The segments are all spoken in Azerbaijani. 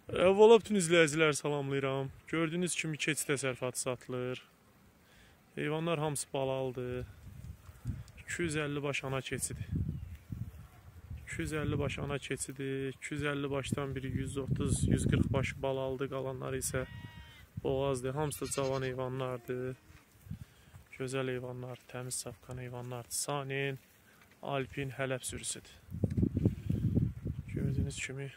Əvvəla bütün izləyicilər salamlayıram. Gördüyünüz kimi keçi təsərrüfatı satılır. Heyvanlar hamısı balalıdır. 250 baş ana keçidir. 250 baş ana keçidir. 250 başdan biri 130-140 baş balalıdır. Qalanları isə boğazdır. Hamısı da cavan heyvanlardır. Gözəl heyvanlar, təmiz safqan heyvanlardır. Sanin, Alpin, Hələb sürüsüdür. Gördüyünüz kimi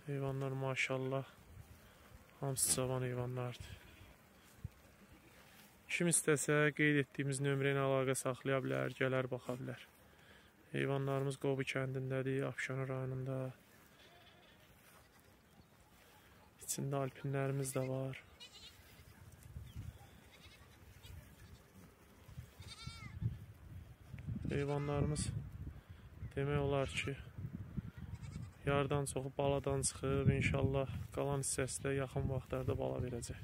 heyvanlar maşallah hamısı cavan heyvanlardır. Kim istəsə qeyd etdiyimiz nömrə ilə əlaqə saxlaya bilər, gələr baxa bilər. Heyvanlarımız Qobu kəndindədir, Abşeron rayonunda. İçində alpinlərimiz də var. Heyvanlarımız demək olar ki, yardan çoxu baladan çıxıb, inşallah qalan hissəsi də yaxın vaxtlarda bala verəcək.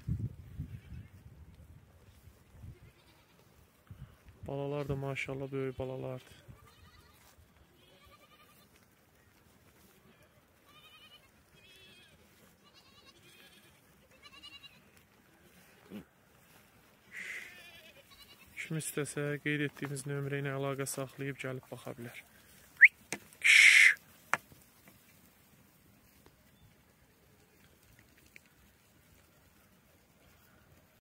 Balalar da maşallah böyük balalardır. Kim istəsə qeyd etdiyimiz nömrə ilə əlaqə saxlayıb gəlib baxa bilər.